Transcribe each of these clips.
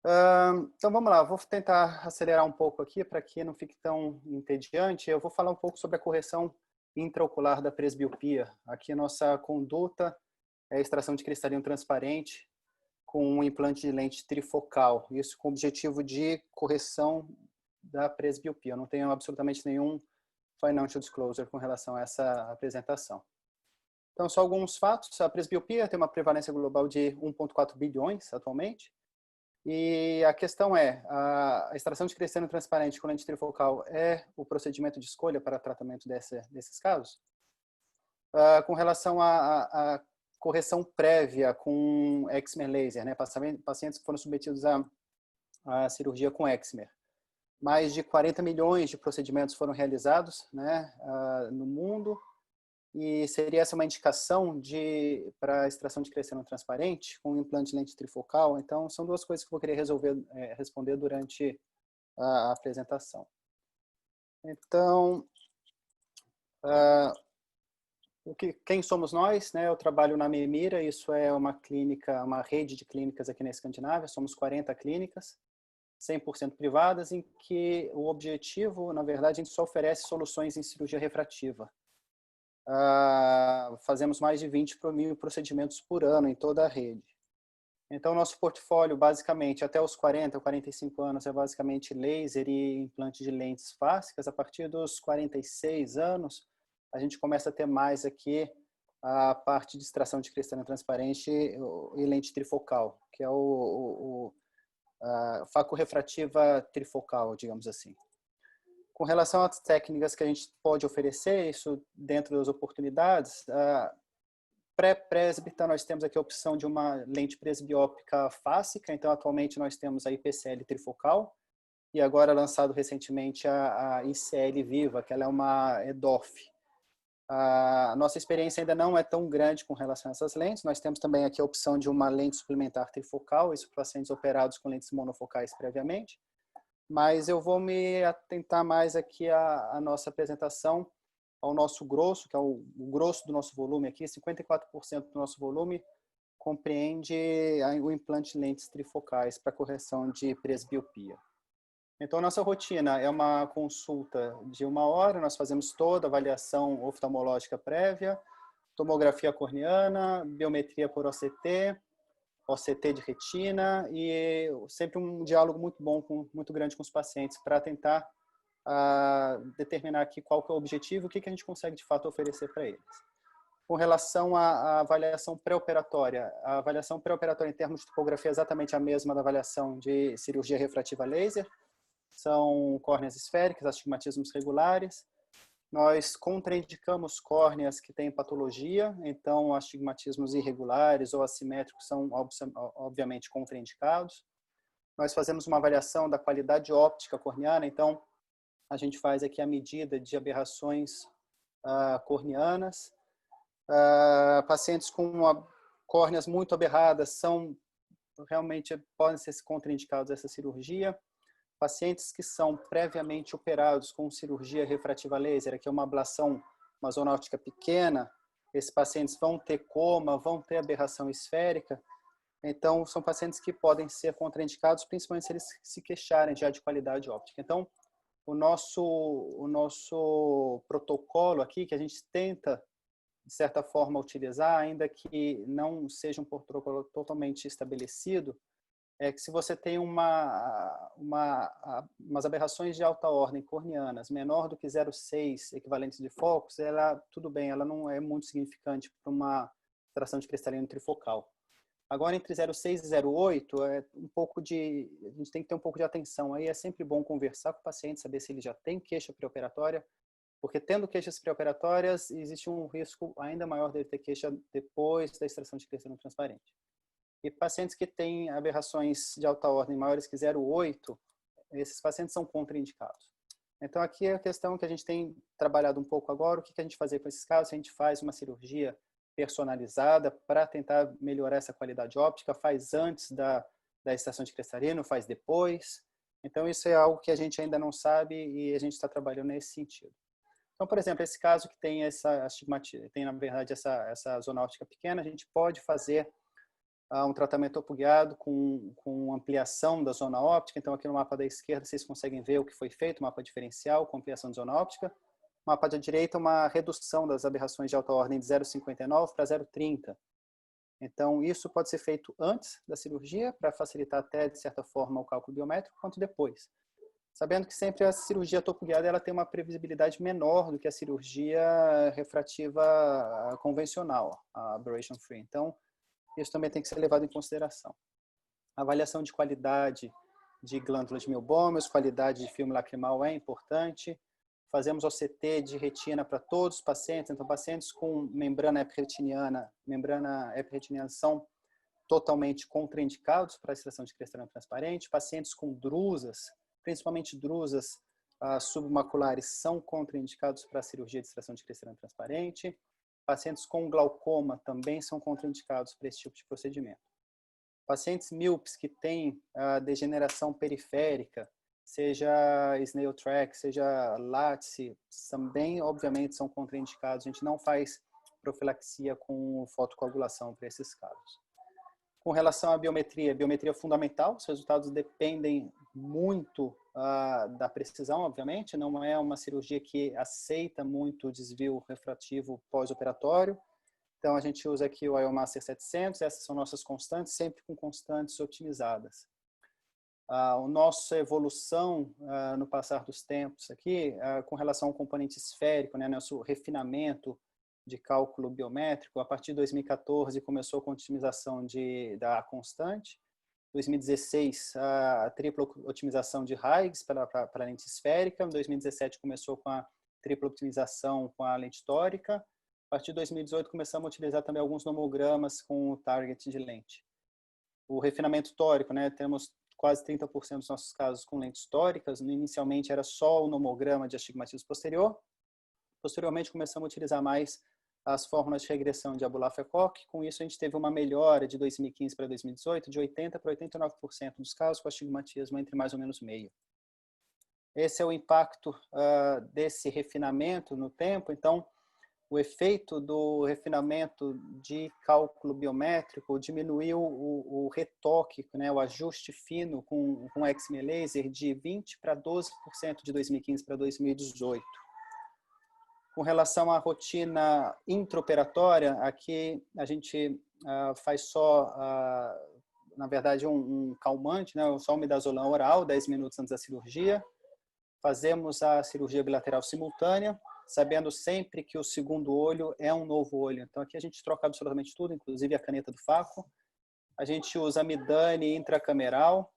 Então vamos lá, vou tentar acelerar um pouco aqui para que não fique tão entediante. Eu vou falar um pouco sobre a correção intraocular da presbiopia. Aqui a nossa conduta é a extração de cristalino transparente com um implante de lente trifocal. Isso com o objetivo de correção da presbiopia. Eu não tenho absolutamente nenhum financial disclosure com relação a essa apresentação. Então, só alguns fatos. A presbiopia tem uma prevalência global de 1,4 bilhões atualmente. E a questão é, a extração de cristalino transparente com lente trifocal é o procedimento de escolha para tratamento desses casos? Com relação à correção prévia com excimer laser, né? Pacientes que foram submetidos à cirurgia com excimer. Mais de 40 milhões de procedimentos foram realizados, né, no mundo, e seria essa uma indicação para extração de cristalino transparente com implante de lente trifocal. Então, são duas coisas que eu vou querer responder durante a apresentação. Então, quem somos nós? Né? Eu trabalho na Memira, isso é uma clínica, uma rede de clínicas aqui na Escandinávia, somos 40 clínicas, 100% privadas, em que o objetivo, na verdade, a gente só oferece soluções em cirurgia refrativa. Fazemos mais de 20 mil procedimentos por ano em toda a rede. Então, nosso portfólio, basicamente, até os 40, 45 anos, é basicamente laser e implante de lentes fásicas. A partir dos 46 anos, a gente começa a ter mais aqui a parte de extração de cristalino transparente e lente trifocal, que é a facorefrativa trifocal, digamos assim. Com relação às técnicas que a gente pode oferecer, isso dentro das oportunidades, pré-presbita, nós temos aqui a opção de uma lente presbiópica fásica, então atualmente nós temos a IPCL trifocal, e agora lançado recentemente a ICL Viva, que ela é uma EDOF. A nossa experiência ainda não é tão grande com relação a essas lentes, nós temos também aqui a opção de uma lente suplementar trifocal, isso para pacientes operados com lentes monofocais previamente, mas eu vou me atentar mais aqui à nossa apresentação, ao nosso grosso, que é o grosso do nosso volume aqui, 54% do nosso volume compreende o implante de lentes trifocais para correção de presbiopia. Então, nossa rotina é uma consulta de 1 hora, nós fazemos toda a avaliação oftalmológica prévia, tomografia corneana, biometria por OCT de retina e sempre um diálogo muito bom, muito grande com os pacientes para tentar determinar aqui qual que é o objetivo, o que a gente consegue de fato oferecer para eles. Com relação à avaliação pré-operatória, a avaliação pré-operatória em termos de topografia é exatamente a mesma da avaliação de cirurgia refrativa laser, são córneas esféricas, astigmatismos regulares. Nós contraindicamos córneas que têm patologia, então astigmatismos irregulares ou assimétricos são obviamente contraindicados. Nós fazemos uma avaliação da qualidade óptica corneana, então a gente faz aqui a medida de aberrações corneanas. Pacientes com córneas muito aberradas realmente podem ser contraindicados a essa cirurgia. Pacientes que são previamente operados com cirurgia refrativa laser, que é uma ablação, uma zona óptica pequena, esses pacientes vão ter coma, vão ter aberração esférica, então são pacientes que podem ser contraindicados, principalmente se eles se queixarem já de qualidade óptica. Então, o nosso protocolo aqui, que a gente tenta, de certa forma, utilizar, ainda que não seja um protocolo totalmente estabelecido, é que se você tem umas aberrações de alta ordem corneanas menor do que 0,6 equivalentes de focos, tudo bem, ela não é muito significante para uma extração de cristalino trifocal. Agora, entre 0,6 e 0,8, a gente tem que ter um pouco de atenção. Aí é sempre bom conversar com o paciente, saber se ele já tem queixa pré-operatória, porque tendo queixas pré-operatórias, existe um risco ainda maior dele ter queixa depois da extração de cristalino transparente. E pacientes que têm aberrações de alta ordem maiores que 0,8, esses pacientes são contraindicados. Então, aqui é a questão que a gente tem trabalhado um pouco agora, o que a gente fazer com esses casos? A gente faz uma cirurgia personalizada para tentar melhorar essa qualidade óptica, faz antes da extração de cristalino, faz depois. Então, isso é algo que a gente ainda não sabe e a gente está trabalhando nesse sentido. Então, por exemplo, esse caso que tem essa astigmatismo, tem, na verdade, essa zona óptica pequena, a gente pode fazer um tratamento topoguiado com ampliação da zona óptica. Então, aqui no mapa da esquerda, vocês conseguem ver o que foi feito, mapa diferencial com ampliação de zona óptica. Mapa da direita, uma redução das aberrações de alta ordem de 0,59 para 0,30. Então, isso pode ser feito antes da cirurgia, para facilitar até, de certa forma, o cálculo biométrico, quanto depois. Sabendo que sempre a cirurgia topoguiada ela tem uma previsibilidade menor do que a cirurgia refrativa convencional, a aberration free. Então, isso também tem que ser levado em consideração. Avaliação de qualidade de glândulas de Meubômios, qualidade de filme lacrimal é importante. Fazemos OCT de retina para todos os pacientes. Então, pacientes com membrana epirretiniana são totalmente contraindicados para a extração de cristalino transparente. Pacientes com drusas, principalmente drusas submaculares, são contraindicados para a cirurgia de extração de cristalino transparente. Pacientes com glaucoma também são contraindicados para esse tipo de procedimento. Pacientes míopes que têm degeneração periférica, seja snail track, seja látice, também, obviamente, são contraindicados. A gente não faz profilaxia com fotocoagulação para esses casos. Com relação à biometria, biometria fundamental, os resultados dependem muito da precisão, obviamente, não é uma cirurgia que aceita muito desvio refrativo pós-operatório. Então, a gente usa aqui o Iomaster 700, essas são nossas constantes, sempre com constantes otimizadas. A nossa evolução no passar dos tempos aqui, com relação ao componente esférico, né, nosso refinamento de cálculo biométrico, a partir de 2014 começou com a otimização da constante, 2016 a tripla otimização de Huygens para a lente esférica, em 2017 começou com a tripla otimização com a lente tórica, a partir de 2018 começamos a utilizar também alguns nomogramas com o target de lente. O refinamento tórico, né, temos quase 30% dos nossos casos com lentes tóricas. Inicialmente era só o nomograma de astigmatismo posterior. Posteriormente começamos a utilizar mais as fórmulas de regressão de Abulafia-Koch. Com isso a gente teve uma melhora de 2015 para 2018 de 80% para 89% dos casos com astigmatismo entre mais ou menos meio. Esse é o impacto desse refinamento no tempo. Então, o efeito do refinamento de cálculo biométrico diminuiu o retoque, né, o ajuste fino com XME Laser de 20% para 12% de 2015 para 2018. Com relação à rotina intraoperatória, aqui a gente faz só, na verdade, um calmante, né, só um midazolam oral, 10 minutos antes da cirurgia. Fazemos a cirurgia bilateral simultânea, sabendo sempre que o segundo olho é um novo olho. Então, aqui a gente troca absolutamente tudo, inclusive a caneta do Faco. A gente usa a Midane intracameral,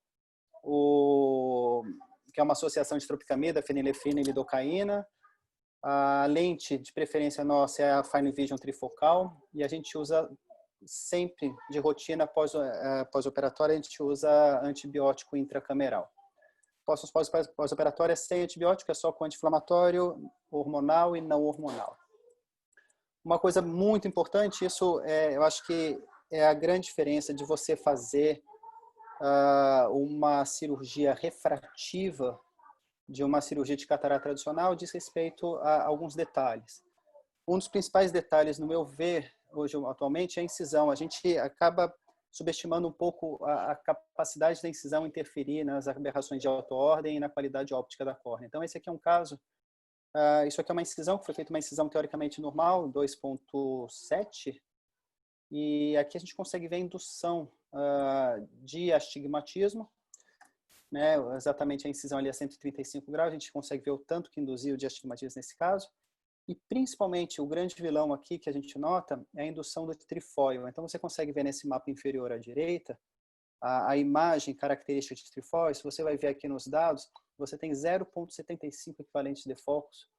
que é uma associação de tropicamida, fenilefrina e lidocaína. A lente de preferência nossa é a Fine Vision trifocal. E a gente usa sempre, de rotina pós-operatória, a gente usa antibiótico intracameral. Pós-operatória sem antibiótico, é só com anti-inflamatório, hormonal e não hormonal. Uma coisa muito importante, isso eu acho que é a grande diferença de você fazer uma cirurgia refrativa de uma cirurgia de catarata tradicional, diz respeito a alguns detalhes. Um dos principais detalhes, no meu ver, hoje atualmente, é a incisão. A gente acaba subestimando um pouco a capacidade da incisão interferir nas aberrações de alta ordem e na qualidade óptica da córnea. Então, esse aqui é um caso, isso aqui é uma incisão, que foi feita uma incisão teoricamente normal, 2,7, e aqui a gente consegue ver a indução de astigmatismo, né? Exatamente a incisão ali a 135 graus, a gente consegue ver o tanto que induziu de astigmatismo nesse caso. E principalmente o grande vilão aqui que a gente nota é a indução do trifóio. Então você consegue ver nesse mapa inferior à direita a imagem característica de trifóio. Se você vai ver aqui nos dados, você tem 0,75 equivalentes de focos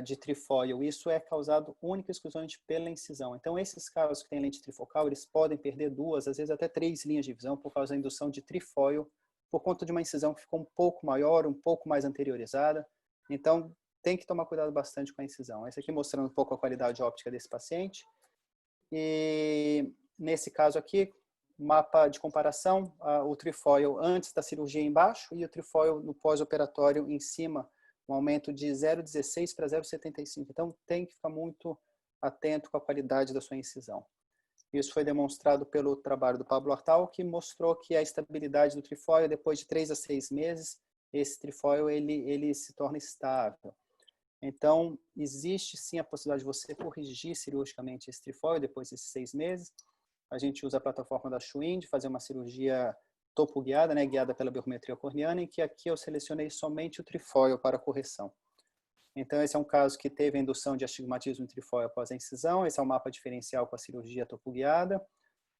de trifóio. Isso é causado única e exclusivamente pela incisão. Então esses casos que têm lente trifocal, eles podem perder 2, às vezes até 3 linhas de visão por causa da indução de trifóio, por conta de uma incisão que ficou um pouco maior, um pouco mais anteriorizada. Então tem que tomar cuidado bastante com a incisão. Esse aqui mostrando um pouco a qualidade óptica desse paciente. E nesse caso aqui, mapa de comparação, o trifóio antes da cirurgia embaixo e o trifóio no pós-operatório em cima, um aumento de 0,16 para 0,75. Então tem que ficar muito atento com a qualidade da sua incisão. Isso foi demonstrado pelo trabalho do Pablo Artal, que mostrou que a estabilidade do trifóio, depois de 3 a 6 meses, esse trifóio ele se torna estável. Então, existe sim a possibilidade de você corrigir cirurgicamente esse trifóio depois desses 6 meses. A gente usa a plataforma da Schwinn de fazer uma cirurgia topo guiada, né, guiada pela biometria corneana, em que aqui eu selecionei somente o trifóio para correção. Então, esse é um caso que teve a indução de astigmatismo trifóio após a incisão. Esse é o mapa diferencial com a cirurgia topo guiada.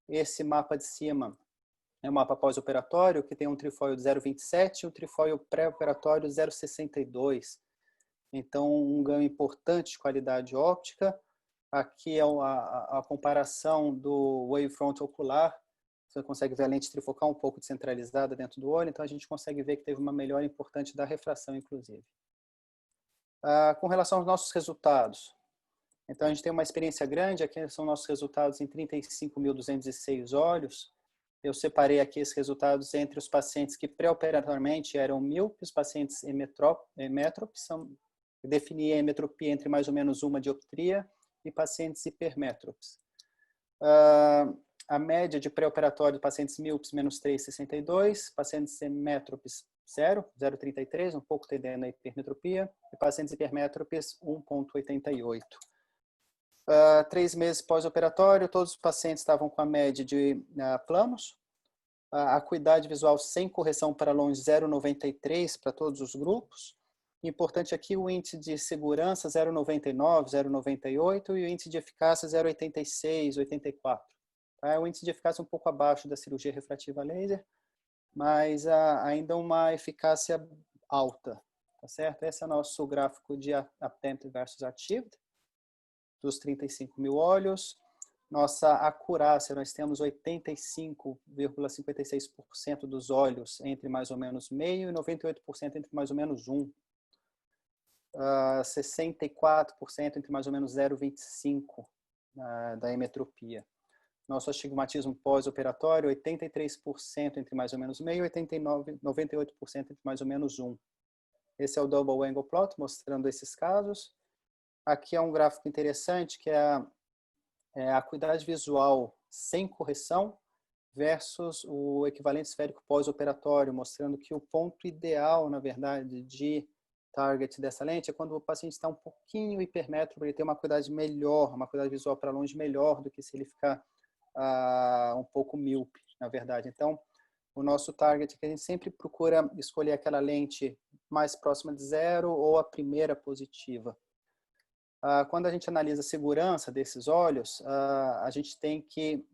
Esse mapa de cima é o mapa pós-operatório, que tem um trifóio de 0,27 e um trifóio pré-operatório 0,62. Então, um ganho importante de qualidade óptica. Aqui é a comparação do wavefront ocular. Você consegue ver a lente trifocal um pouco descentralizada dentro do olho, então a gente consegue ver que teve uma melhora importante da refração, inclusive. Com relação aos nossos resultados, então a gente tem uma experiência grande, aqui são nossos resultados em 35.206 olhos. Eu separei aqui esses resultados entre os pacientes que pré-operatoriamente eram míopes, pacientes emétropes, defini a emetropia entre mais ou menos uma dioptria, e pacientes hipermétropes. A média de pré-operatório de pacientes míopes, menos 3,62, pacientes emétropes, 0,33, um pouco tendendo a hipermetropia, e pacientes hipermétropes, 1,88. 3 meses pós-operatório, todos os pacientes estavam com a média de planos, a acuidade visual sem correção para longe 0,93 para todos os grupos. Importante aqui o índice de segurança 0,99, 0,98 e o índice de eficácia 0,86, 84. É um índice de eficácia um pouco abaixo da cirurgia refrativa laser, mas ainda uma eficácia alta, tá certo? Esse é o nosso gráfico de attempt versus achieved, dos 35.000 olhos. Nossa acurácia, nós temos 85,56% dos olhos entre mais ou menos meio e 98% entre mais ou menos 1. 64% entre mais ou menos 0,25 da emetropia. Nosso astigmatismo pós-operatório, 83% entre mais ou menos meio e 98% entre mais ou menos 1. Esse é o double angle plot, mostrando esses casos. Aqui é um gráfico interessante, que é a acuidade visual sem correção versus o equivalente esférico pós-operatório, mostrando que o ponto ideal, na verdade, de target dessa lente é quando o paciente está um pouquinho hipermétrope, ele tem uma acuidade melhor, uma acuidade visual para longe melhor do que se ele ficar um pouco míope, na verdade. Então, o nosso target é que a gente sempre procura escolher aquela lente mais próxima de 0 ou a primeira positiva. Quando a gente analisa a segurança desses olhos, a gente tem que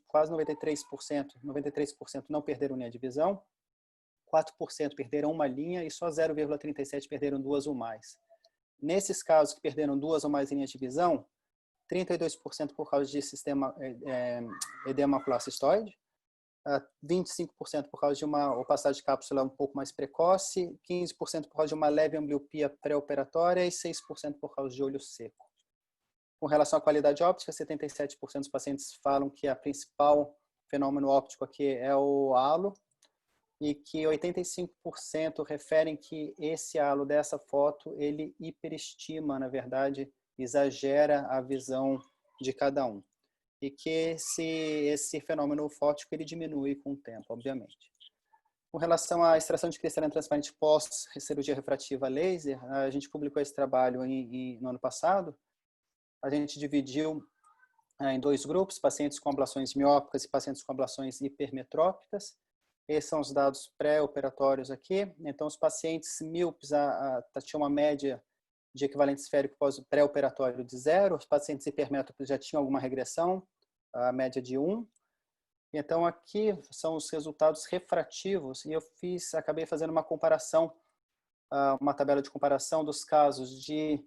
quase 93% não perderam linha de visão, 4% perderam uma linha e só 0,37% perderam 2 ou mais. Nesses casos que perderam 2 ou mais linhas de visão, 32% por causa de sistema edema macular cistoide, 25% por causa de uma opacidade de cápsula um pouco mais precoce, 15% por causa de uma leve ambliopia pré-operatória e 6% por causa de olho seco. Com relação à qualidade óptica, 77% dos pacientes falam que a principal fenômeno óptico aqui é o halo e que 85% referem que esse halo dessa foto, ele hiperestima, na verdade, exagera a visão de cada um. E que esse fenômeno fótico ele diminui com o tempo, obviamente. Com relação à extração de cristalina transparente pós-cirurgia refrativa laser, a gente publicou esse trabalho no ano passado. A gente dividiu em 2 grupos, pacientes com ablações miópicas e pacientes com ablações hipermetrópicas. Esses são os dados pré-operatórios aqui. Então, os pacientes míopes tinham uma média de equivalente esférico pré-operatório de 0, os pacientes hipermétropes já tinham alguma regressão, a média de 1. Então, aqui são os resultados refrativos, e eu acabei fazendo uma comparação, uma tabela de comparação dos casos de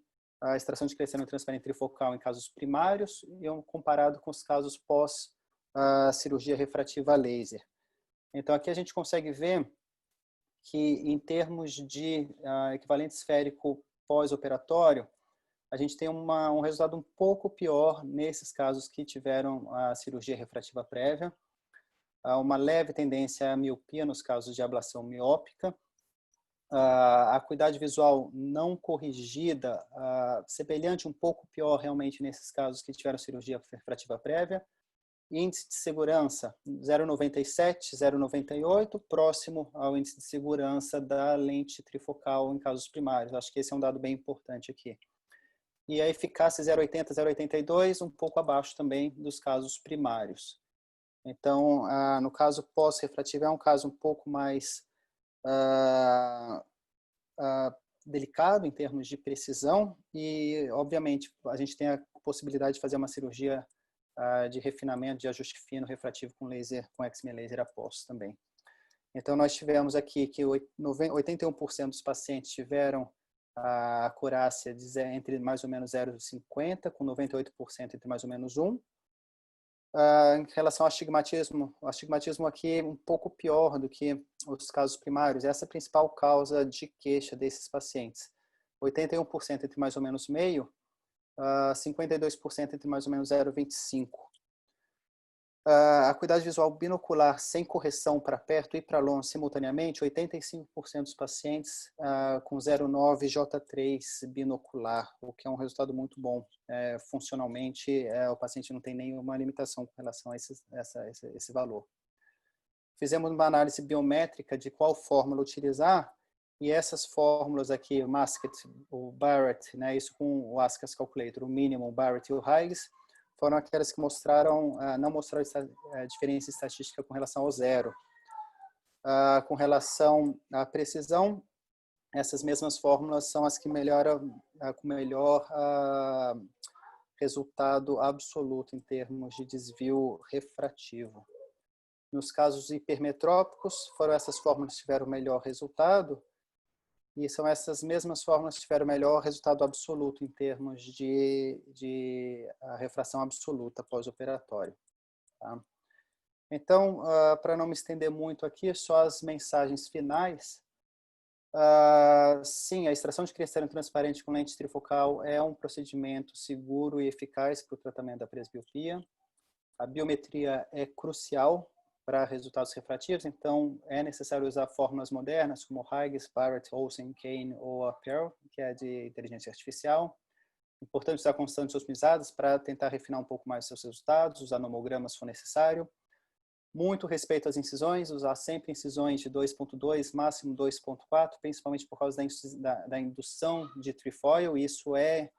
extração de cristalina transparente trifocal em casos primários, e comparado com os casos pós-cirurgia refrativa laser. Então, aqui a gente consegue ver que, em termos de equivalente esférico pós-operatório, a gente tem um resultado um pouco pior nesses casos que tiveram a cirurgia refrativa prévia. Há uma leve tendência à miopia nos casos de ablação miópica. A acuidade visual não corrigida, semelhante, um pouco pior realmente nesses casos que tiveram cirurgia refrativa prévia. Índice de segurança 0,97, 0,98, próximo ao índice de segurança da lente trifocal em casos primários. Acho que esse é um dado bem importante aqui. E a eficácia 0,80, 0,82, um pouco abaixo também dos casos primários. Então, no caso pós-refrativo, é um caso um pouco mais delicado em termos de precisão e, obviamente, a gente tem a possibilidade de fazer uma cirurgia de refinamento, de ajuste fino refrativo com laser, com X-ray laser após também. Então, nós tivemos aqui que 81% dos pacientes tiveram a acurácia entre mais ou menos 0,50, com 98% entre mais ou menos 1. Em relação ao astigmatismo, o astigmatismo aqui é um pouco pior do que os casos primários. Essa é a principal causa de queixa desses pacientes. 81% entre mais ou menos meio, 52% entre mais ou menos 0,25. A acuidade visual binocular sem correção para perto e para longe simultaneamente, 85% dos pacientes com 0,9 J3 binocular, o que é um resultado muito bom. Funcionalmente, o paciente não tem nenhuma limitação com relação a esse valor. Fizemos uma análise biométrica de qual fórmula utilizar, e essas fórmulas aqui, o Masked, o Barrett, né, isso com o ASCAS Calculator, o Minimum, o Barrett e o Higgs, foram aquelas que não mostraram diferença estatística com relação ao zero. Com relação à precisão, essas mesmas fórmulas são as que melhoram com melhor resultado absoluto em termos de desvio refrativo. Nos casos hipermetrópicos, foram essas fórmulas que tiveram o melhor resultado, e são essas mesmas fórmulas que tiveram o melhor resultado absoluto em termos de refração absoluta pós-operatório. Tá? Então, para não me estender muito aqui, só as mensagens finais. Sim, a extração de cristalino transparente com lente trifocal é um procedimento seguro e eficaz para o tratamento da presbiopia. A biometria é crucial para resultados refrativos, então é necessário usar fórmulas modernas como Higgs, Barrett, Olsen, Kane ou a Pearl, que é de inteligência artificial. Importante usar constantes otimizadas para tentar refinar um pouco mais os seus resultados, usar nomogramas se for necessário. Muito respeito às incisões, usar sempre incisões de 2.2, máximo 2.4, principalmente por causa da indução de trefoil, e isso é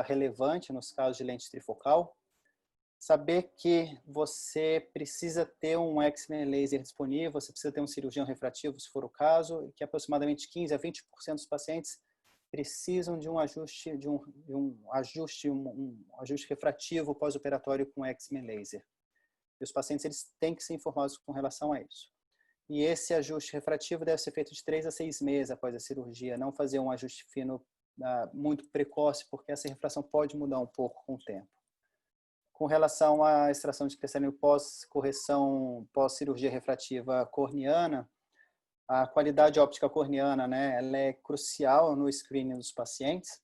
relevante nos casos de lente trifocal. Saber que você precisa ter um X-ray laser disponível, você precisa ter um cirurgião refrativo, se for o caso, e que aproximadamente 15 a 20% dos pacientes precisam de um ajuste, um ajuste refrativo pós-operatório com X-ray laser. E os pacientes eles têm que ser informados com relação a isso. E esse ajuste refrativo deve ser feito de 3 a 6 meses após a cirurgia, não fazer um ajuste fino muito precoce, porque essa refração pode mudar um pouco com o tempo. Com relação à extração de cristalino pós-correção, pós-cirurgia refrativa corneana, a qualidade óptica corneana, né, ela é crucial no screening dos pacientes.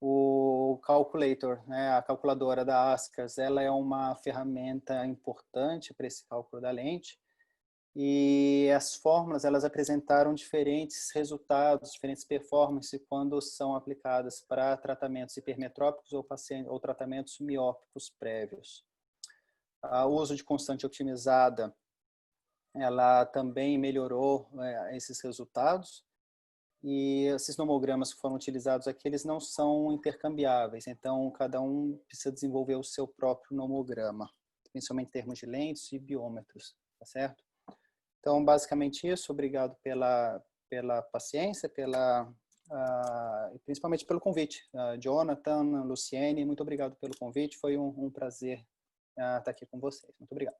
O calculator, né, a calculadora da ASCAS, ela é uma ferramenta importante para esse cálculo da lente. E as fórmulas, elas apresentaram diferentes resultados, diferentes performances quando são aplicadas para tratamentos hipermetrópicos ou tratamentos miópicos prévios. O uso de constante otimizada, ela também melhorou esses resultados. E esses nomogramas que foram utilizados aqui, eles não são intercambiáveis, então cada um precisa desenvolver o seu próprio nomograma, principalmente em termos de lentes e biômetros, tá certo? Então, basicamente isso. Obrigado pela paciência, principalmente pelo convite. Jonathan, Luciene, muito obrigado pelo convite. Foi um prazer estar aqui com vocês. Muito obrigado.